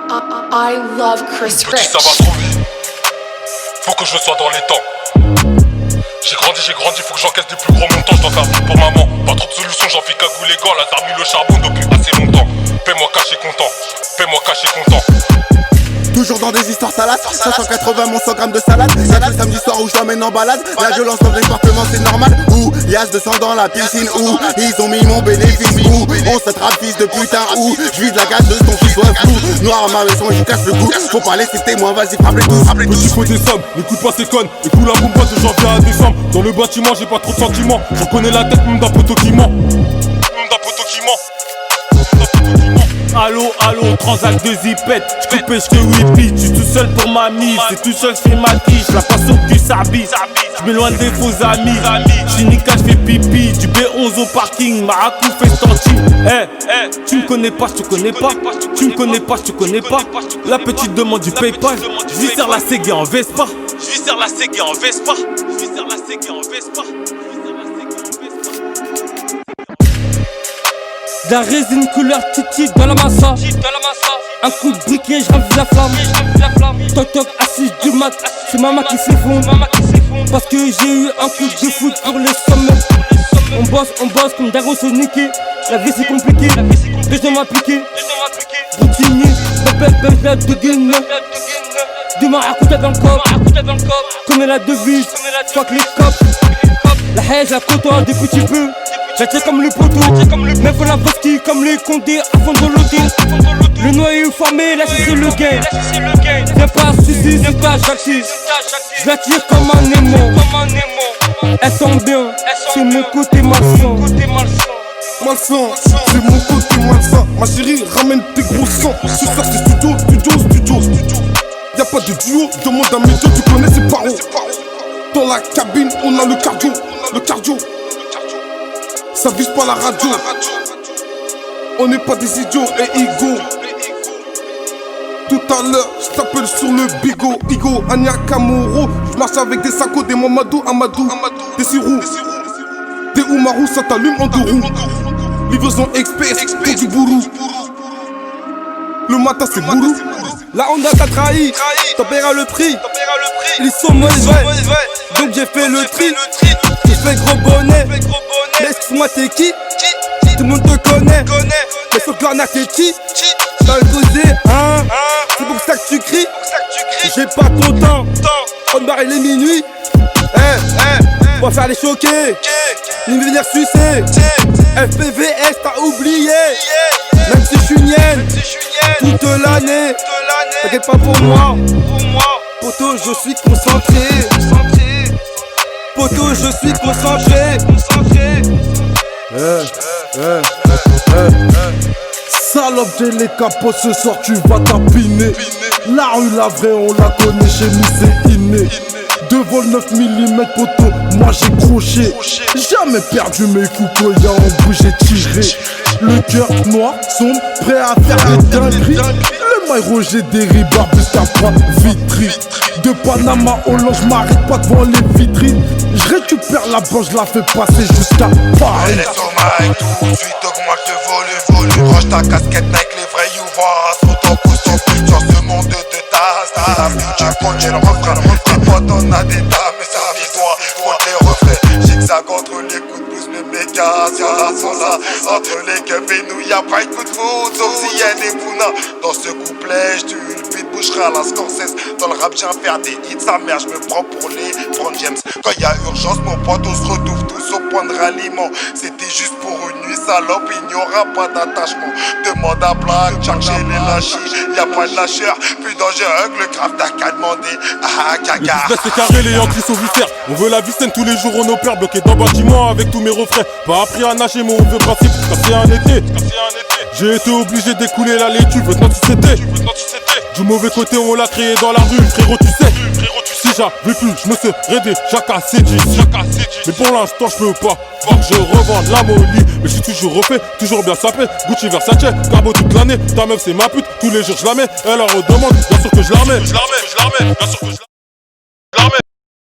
I love Chris Petit, Rich. ça va trop vite. Faut que je sois dans les temps. J'ai grandi, faut que j'encaisse des plus gros montants. Je dois faire vite pour maman. Pas trop de solutions, j'en fais cagou les gants. Lazare mis le charbon depuis assez longtemps. Paie-moi caché content, paie-moi caché content. Toujours dans des histoires salaces, 580 mon 100 grammes de salade. Y'a que le samedi soir où je t'emmène en balade. La violence dans le département c'est normal. Où y'a 200 dans la piscine. Où ils ont mis mon bénéfice. Où on s'attrape fils de putain. Où je vise la gazeuse ton fils soit flou. Noir à ma maison je casse le cou. Faut pas laisser témoin, vas-y frappe les tous. Petit côté somme, n'écoute pas ces connes. Écoute la bombe de janvier à décembre. Dans le bâtiment j'ai pas trop de sentiments. J'en connais la tête même d'un poteau qui ment. Allo, allo, transac de zipette. J'coupe, j'te whippy, j'suis tout seul pour ma mise. C'est tout seul, j'fais ma tige, la passe au cul, ça bise. J'm'éloigne des faux amis. J'suis nika, j'fais pipi. Du B11 au parking, Maracou fait stanti. Tu me connais pas, j'te connais pas. Tu me connais pas, j'te connais pas. La petite demande du Paypal. J'vis serre la Ségué en Vespa. J'vis serre la Ségué en Vespa. J'vis serre la Ségué en Vespa. De la résine couleur titi dans la massa. Un coup de briquet, j'ravive la flamme. Toc toc, assise du mat. C'est maman qui s'effondre. Parce que j'ai eu un coup de foot pour le sommet. On bosse comme Daros au niqué. La vie c'est compliqué. Besoin m'appliquer. Routinier, belle de guine. Du maracouta dans le cop. Connais la devise. Fuck les cops. La haine, la côtoie des petits peu. J'étais comme le poteau, mais faut la pastille comme les condés à fond de l'auto. Le noyau formé, là c'est le gain. Viens pas suicide, viens pas jacquis. Je la tire comme un aimant. Elle sent bien, c'est mon côté malsain. Malsain, c'est mon côté malsain. Ma chérie, ramène tes gros sangs. Ce soir c'est studio. Y'a pas de duo, demande à Médio, tu connais ses parents. Dans la cabine, on a le cardio. Ça vise pas la radio. On n'est pas des idiots et ego. Tout à l'heure, je t'appelle sur le bigot. Igo, Anya Kamoro. Je marche avec des sacos, des Mamadou, Amadou. Des sirous, des Oumarou, ça t'allume en deux roues. Livraison express, pour du bourrou. Le matin c'est bourrou. La Honda t'a trahi, t'en paieras le prix. Ils sont mauvais, donc j'ai fait le tri. J'ai fait gros bonnet. Mais excuse-moi t'es qui? Tout le monde te connaît. Mais sur Garnac t'es qui? T'as le causé, hein? C'est pour ça que tu cries. J'ai pas ton temps. On barre les minuit. On va faire les choquer. Ni venir sucer. FPVS t'as oublié. Même si je suis nienne. Toute l'année. T'inquiète pas pour moi. Poto je suis concentré. Poto je suis concentré. Salope, j'ai les capots, ce soir tu vas tapiner. La rue, la vraie, on la connaît, chez nous c'est inné. 2 vols 9 mm poteau, moi j'ai croché. Jamais perdu mes coups, y'a en bouge, j'ai tiré. Le cœur noir, sombre, prêt à faire des dingueries. Le maille Roger dérive, jusqu'à prendre vitry. De Panama, Hollande, j'm'arrête pas devant les vitrines. J'récupère la banque, j'la fais passer jusqu'à Paris. Laisse au mic, tout de suite augmente le volume. Range ta casquette Nike, les vrais Youvas. Sous ton pouce, sur ce monde de ta. Tu comptes, j'ai le refrain. Tes potes, on a des dames, mais ça vise-toi. Compte les refrains. Zigzag entre les coups de pouce, mes mégas. Sont là. Entre les keufs et nous, y'a pas de coup de foot. Sauf s'il y a des pounas. Dans ce couplet, j'tue le beat, bouchera à la Scorsese. Dans le rap, j'viens faire des hits. Sa mère, j'me prends pour les Frank James. Quand y'a urgence, mon pote, on se retrouve tous au point de ralliement. C'était juste pour une nuit, salope, il n'y aura pas d'attachement. Demande à Black, Jack chez les lâchiches. Y'a pas de lâcheur, plus dangereux que le craft, t'as qu'à demander. Ah, caga. Le business c'est carré, les Yankees sont viscères. On veut la vie saine tous les jours, on opère. Bloqué dans le bâtiment avec tous mes refrains. Pas appris à nager, mais on veut principe. Casser un été. J'ai été obligé d'écouler la laitue. Veux t'anticiper. Du mauvais côté, on l'a créé dans la rue. Frérot, tu sais. Si j'avais pu, je me serais déjà cassé 10. Mais pour l'instant, je peux pas. Donc je revends la molly. Mais je suis toujours refait, toujours bien sapé. Gucci Versace, Carbo toute l'année. Ta meuf, c'est ma pute. Tous les jours, je la mets. Elle en redemande. Bien sûr que je la remets.